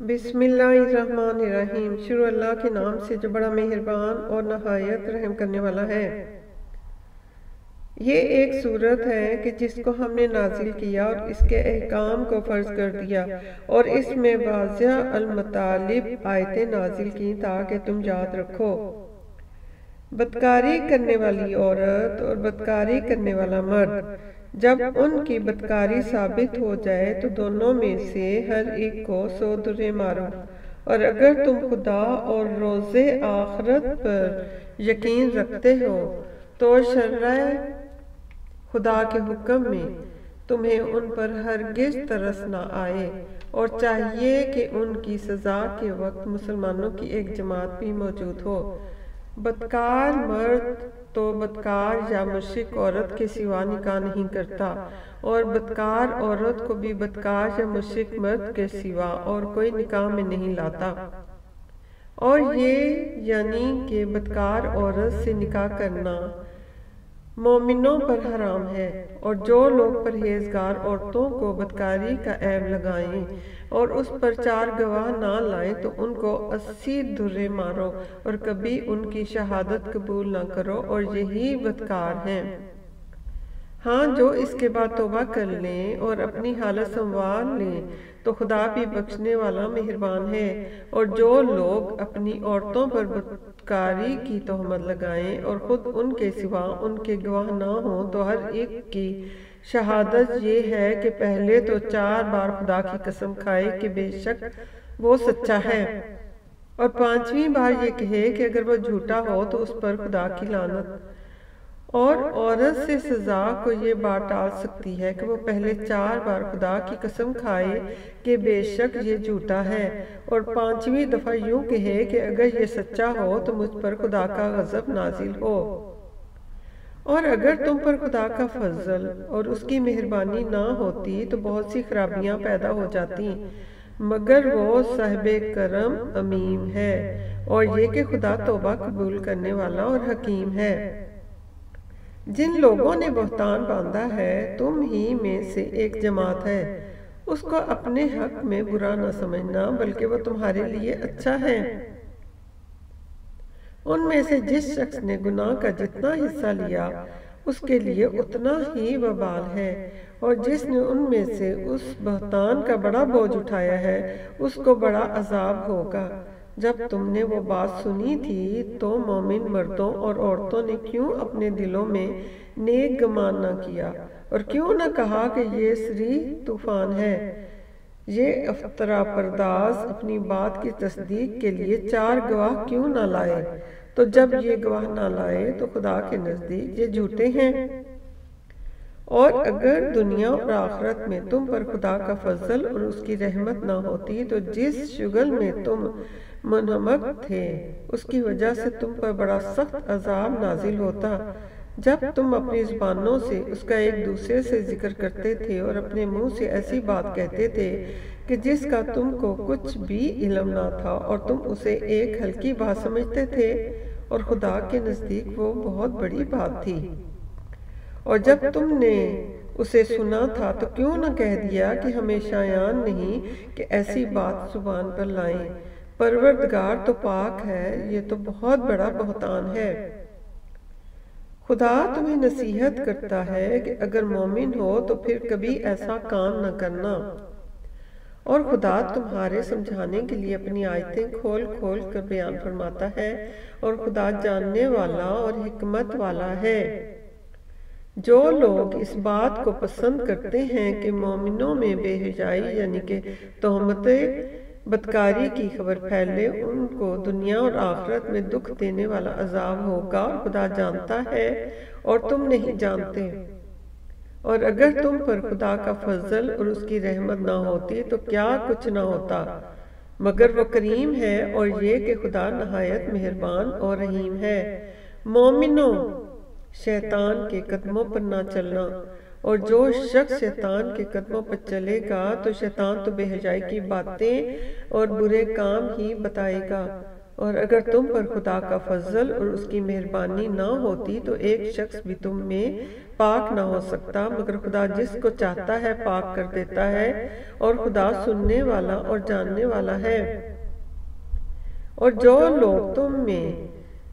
بسم اللہ الرحمن الرحیم۔ شروع اللہ کے نام سے جو بڑا مہربان اور نہایت رحم کرنے والا ہے۔ یہ ایک سورت ہے کہ جس کو ہم نے نازل کیا اور اس کے احکام کو فرض کر دیا اور اس میں واضح المطالب آیتیں نازل کی تاکہ تم یاد رکھو۔ بدکاری کرنے والی عورت اور بدکاری کرنے والا مرد، جب ان کی بدکاری ثابت ہو جائے تو دونوں میں سے ہر ایک کو 100 درے مارو، اور اگر تم خدا اور روز آخرت پر یقین رکھتے ہو تو شرع خدا کے حکم میں تمہیں ان پر ہرگز ترس نہ آئے، اور چاہیے کہ ان کی سزا کے وقت مسلمانوں کی ایک جماعت بھی موجود ہو۔ بدکار مرد تو بدکار یا مشرک عورت کے سوا نکاح نہیں کرتا، اور بدکار عورت کو بھی بدکار یا مشرک مرد کے سوا اور کوئی نکاح میں نہیں لاتا، اور یہ یعنی کہ بدکار عورت سے نکاح کرنا مومنوں پر حرام ہے۔ اور جو لوگ پرہیزگار عورتوں کو بدکاری کا عیب لگائیں اور اس پر 4 گواہ نہ لائیں تو ان کو 80 درے مارو، اور کبھی ان کی شہادت قبول نہ کرو، اور یہی بدکار ہیں۔ ہاں، جو اس کے بعد توبہ کر لیں اور اپنی حالت سنوار لیں تو خدا بھی بخشنے والا مہربان ہے۔ اور جو لوگ اپنی عورتوں پر بدکاری کی تہمت لگائیں اور خود ان کے سوا ان کے گواہ نہ ہوں تو ہر ایک کی شہادت یہ ہے کہ پہلے تو 4 بار خدا کی قسم کھائے کہ بے شک وہ سچا ہے، اور 5ویں بار یہ کہے کہ اگر وہ جھوٹا ہو تو اس پر خدا کی لعنت۔ اور عورت سے سزا کو یہ بات ٹال سکتی ہے کہ وہ پہلے 4 بار خدا کی قسم کھائے کہ بے شک یہ جھوٹا ہے، اور 5ویں دفعہ یوں کہے کہ اگر یہ سچا ہو تو مجھ پر خدا کا غضب نازل ہو۔ اور اگر تم پر خدا کا فضل اور اس کی مہربانی نہ ہوتی تو بہت سی خرابیاں پیدا ہو جاتی، مگر وہ صاحب کرم عمیم ہے، اور یہ کہ خدا توبہ قبول کرنے والا اور حکیم ہے۔ جن لوگوں نے بہتان باندھا ہے تم ہی میں سے ایک جماعت ہے، اس کو اپنے حق میں برا نہ سمجھنا بلکہ وہ تمہارے لیے اچھا ہے۔ ان میں سے جس شخص نے گناہ کا جتنا حصہ لیا اس کے لیے اتنا ہی وبال ہے، اور جس نے ان میں سے اس بہتان کا بڑا بوجھ اٹھایا ہے اس کو بڑا عذاب ہوگا۔ جب تم نے وہ بات سنی تھی تو مومن مردوں اور عورتوں نے کیوں اپنے دلوں میں نیک گمان نہ کیا، اور کیوں نہ کہا کہ یہ سری طوفان ہے؟ یہ افطرا پرداز اپنی بات کی تصدیق کے لیے 4 گواہ کیوں نہ لائے؟ تو جب یہ گواہ نہ لائے تو خدا کے نزدیک یہ جھوٹے ہیں۔ اور اگر دنیا اور آخرت میں تم پر خدا کا فضل اور اس کی رحمت نہ ہوتی تو جس شغل میں تم منہمک تھے اس کی وجہ سے تم پر بڑا سخت عذاب نازل ہوتا، جب تم اپنی زبانوں سے اس کا ایک دوسرے سے ذکر کرتے تھے اور اپنے منہ سے ایسی بات کہتے تھے کہ جس کا تم کو کچھ بھی علم نہ تھا، اور تم اسے ایک ہلکی بات سمجھتے تھے، اور خدا کے نزدیک وہ بہت بڑی بات تھی۔ اور جب تم نے اسے سنا تھا تو کیوں نہ کہہ دیا کہ ہمیں شایان نہیں کہ ایسی بات زبان پر لائیں؟ پروردگار تو پاک ہے، یہ تو بہت بڑا بہتان ہے۔ خدا تمہیں نصیحت کرتا ہے کہ اگر مومن ہو تو پھر کبھی ایسا کام نہ کرنا، اور خدا تمہارے سمجھانے کے لیے اپنی آیتیں کھول کھول کر بیان فرماتا ہے، اور خدا جاننے والا اور حکمت والا ہے۔ جو لوگ اس بات کو پسند کرتے ہیں کہ مومنوں میں بے حیائی یعنی کہ تہمت بدکاری کی خبر پھیلے، ان کو دنیا اور آخرت میں دکھ دینے والا عذاب ہوگا، اور خدا جانتا ہے اور تم نہیں جانتے۔ اور اگر تم پر خدا کا فضل اور اس کی رحمت نہ ہوتی تو کیا کچھ نہ ہوتا، مگر وہ کریم ہے، اور یہ کہ خدا نہایت مہربان اور رحیم ہے۔ مومنوں، شیطان کے قدموں پر نہ چلنا، اور جو شخص شیطان کے قدموں پر چلے گا تو شیطان تو بے حیائی کی باتیں اور برے کام ہی بتائے گا، اور اگر تم پر خدا کا فضل اور اس کی مہربانی نہ ہوتی تو ایک شخص بھی تم میں پاک نہ ہو سکتا، مگر خدا جس کو چاہتا ہے پاک کر دیتا ہے، اور خدا سننے والا اور جاننے والا ہے۔ اور جو لوگ تم میں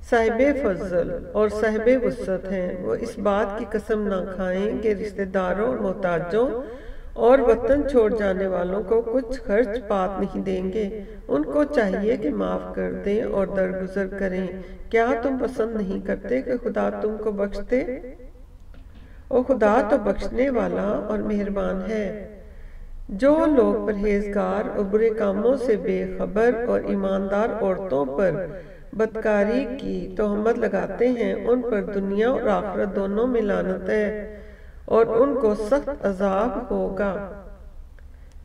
صاحب فضل اور صاحب وسعت ہیں، وہ اس بات کی قسم نہ کھائیں کہ رشتہ داروں اور محتاجوں اور وطن چھوڑ جانے والوں کو کچھ خرچ پات نہیں دیں گے۔ ان کو چاہیے کہ معاف کر دیں اور درگزر کریں۔ کیا تم پسند نہیں کرتے کہ خدا تم کو بخش دے؟ اور خدا تو بخشنے والا اور مہربان ہے۔ جو لوگ پرہیزگار اور برے کاموں سے بے خبر اور ایماندار عورتوں پر بدکاری کی تہمت لگاتے ہیں، ان پر دنیا اور آخرت دونوں میں لعنت ہے، اور ان کو سخت عذاب ہوگا،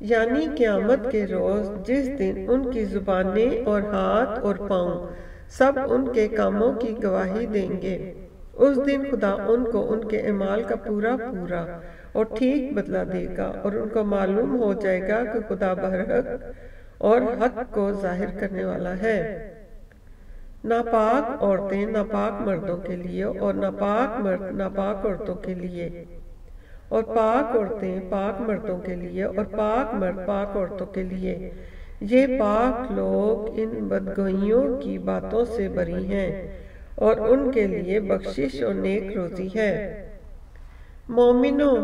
یعنی قیامت کے روز، جس دن ان کی زبانیں اور ہاتھ اور پاؤں سب ان کے کاموں کی گواہی دیں گے۔ اس دن خدا ان کو ان کے اعمال کا پورا پورا اور ٹھیک بدلہ دے گا، اور ان کو معلوم ہو جائے گا کہ خدا برحق اور حق کو ظاہر کرنے والا ہے۔ ناپاک عورتیں ناپاک مردوں کے لیے، اور ناپاک مرد ناپاک عورتوں کے لیے، اور پاک عورتیں پاک مردوں کے لیے، اور پاک مرد پاک عورتوں کے لیے۔ یہ پاک لوگ ان بدگوئیوں کی باتوں سے بری ہیں، اور ان کے لیے بخشش اور نیک روزی ہے۔ مومنوں،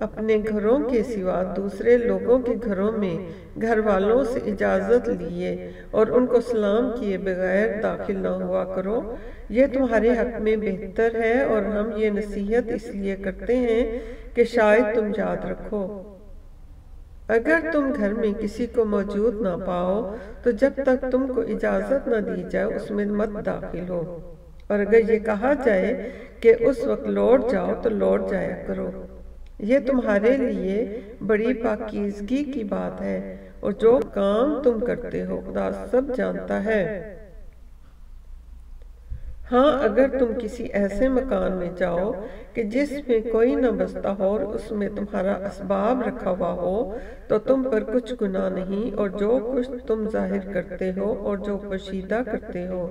اپنے گھروں کے سوا دوسرے لوگوں کے گھروں میں گھر والوں سے اجازت لیے اور ان کو سلام کیے بغیر داخل نہ ہوا کرو، یہ تمہارے حق میں بہتر ہے، اور ہم یہ نصیحت اس لیے کرتے ہیں کہ شاید تم یاد رکھو۔ اگر تم گھر میں کسی کو موجود نہ پاؤ تو جب تک تم کو اجازت نہ دی جائے اس میں مت داخل ہو، اور اگر یہ کہا جائے کہ اس وقت لوٹ جاؤ تو لوٹ جایا کرو۔ یہ تمہارے لیے بڑی پاکیزگی کی بات ہے، اور جو کام تم کرتے ہو خدا سب جانتا ہے۔ ہاں، اگر تم کسی ایسے مکان میں جاؤ کہ جس میں کوئی نہ بستا ہو اور اس میں تمہارا اسباب رکھا ہوا ہو تو تم پر کچھ گناہ نہیں، اور جو کچھ تم ظاہر کرتے ہو اور جو پوشیدہ کرتے ہو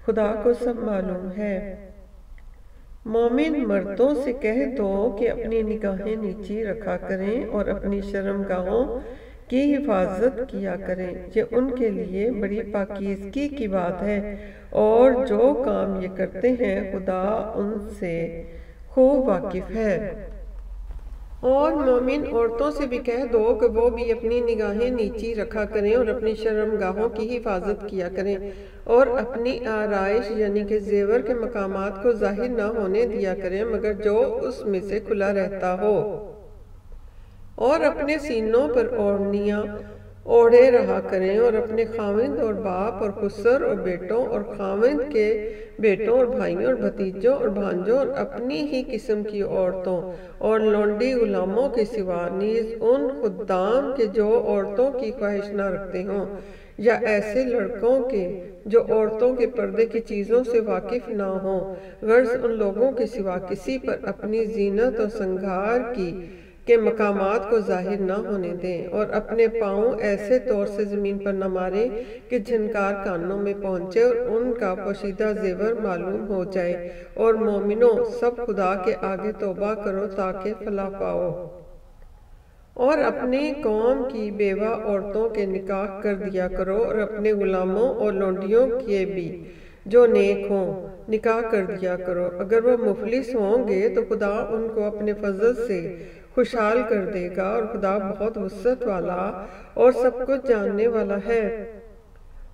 خدا کو سب معلوم ہے۔ مومن مردوں سے کہہ دو کہ اپنی نگاہیں نیچی رکھا کریں اور اپنی شرمگاہوں کی حفاظت کیا کریں، یہ ان کے لیے بڑی پاکیزگی کی بات ہے، اور جو کام یہ کرتے ہیں خدا ان سے خوب واقف ہے۔ اور مومن عورتوں سے بھی کہہ دو کہ وہ بھی اپنی نگاہیں نیچی رکھا کریں اور اپنی شرمگاہوں کی حفاظت کیا کریں، اور اپنی آرائش یعنی کہ زیور کے مقامات کو ظاہر نہ ہونے دیا کریں مگر جو اس میں سے کھلا رہتا ہو، اور اپنے سینوں پر اوڑھنیاں اوڑھے رہا کریں، اور اپنے خاوند اور باپ اور خسر اور بیٹوں اور خاوند کے بیٹوں اور بھائیوں اور بھتیجوں اور بھانجوں اور اپنی ہی قسم کی عورتوں اور لونڈی غلاموں کے سوا نیز ان خدام کے جو عورتوں کی خواہش نہ رکھتے ہوں، یا ایسے لڑکوں کے جو عورتوں کے پردے کی چیزوں سے واقف نہ ہوں، غرض ان لوگوں کے سوا کسی پر اپنی زینت اور سنگھار کے مقامات کو ظاہر نہ ہونے دیں، اور اپنے پاؤں ایسے طور سے زمین پر نہ ماریں کہ جھنکار کانوں میں پہنچے اور ان کا پوشیدہ زیور معلوم ہو جائے۔ اور مومنوں، سب خدا کے آگے توبہ کرو تاکہ فلاح پاؤ، اور اپنی قوم کی بیوہ عورتوں کے نکاح کر دیا کرو، اور اپنے غلاموں اور لونڈیوں کے بھی جو نیک ہوں نکاح کر دیا کرو۔ اگر وہ مفلس ہوں گے تو خدا ان کو اپنے فضل سے خوشحال کر دے گا، اور خدا بہت وسعت والا اور سب کچھ جاننے والا ہے۔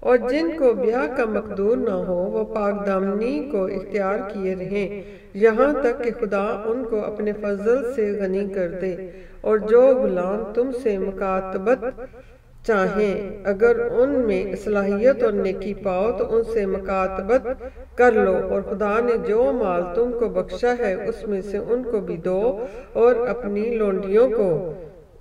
اور جن کو بیاہ کا مقدور نہ ہو وہ پاک دامنی کو اختیار کیے رہیں یہاں تک کہ خدا ان کو اپنے فضل سے غنی کر دے۔ اور جو غلام تم سے مکاتبت چاہیں اگر ان میں صلاحیت اور نیکی پاؤ تو ان سے مکاتبت کر لو، اور خدا نے جو مال تم کو بخشا ہے اس میں سے ان کو بھی دو، اور اپنی لونڈیوں کو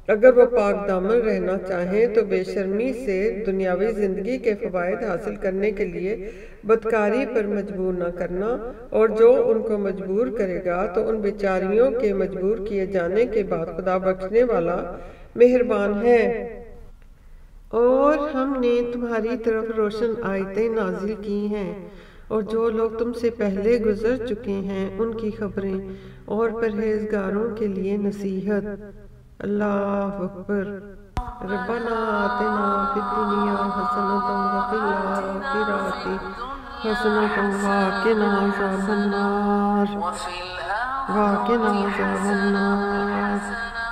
اگر وہ پاک دامن رہنا چاہیں تو بے شرمی سے دنیاوی زندگی کے فوائد حاصل کرنے کے لیے بدکاری پر مجبور نہ کرنا، اور جو ان کو مجبور کرے گا تو ان بیچاریوں کے مجبور کیے جانے کے بعد خدا بخشنے والا مہربان ہے۔ اور اور ہم نے تمہاری طرف روشن آیتیں نازل کی ہیں اور جو لوگ تم سے پہلے گزر چکے ہیں ان کی خبریں اور پرہیزگاروں کے لیے نصیحت۔ اللہ اکبر۔ ربنا آتنا فی الدنیا حسنۃ وفی الآخرۃ حسنۃ وقنا عذاب النار۔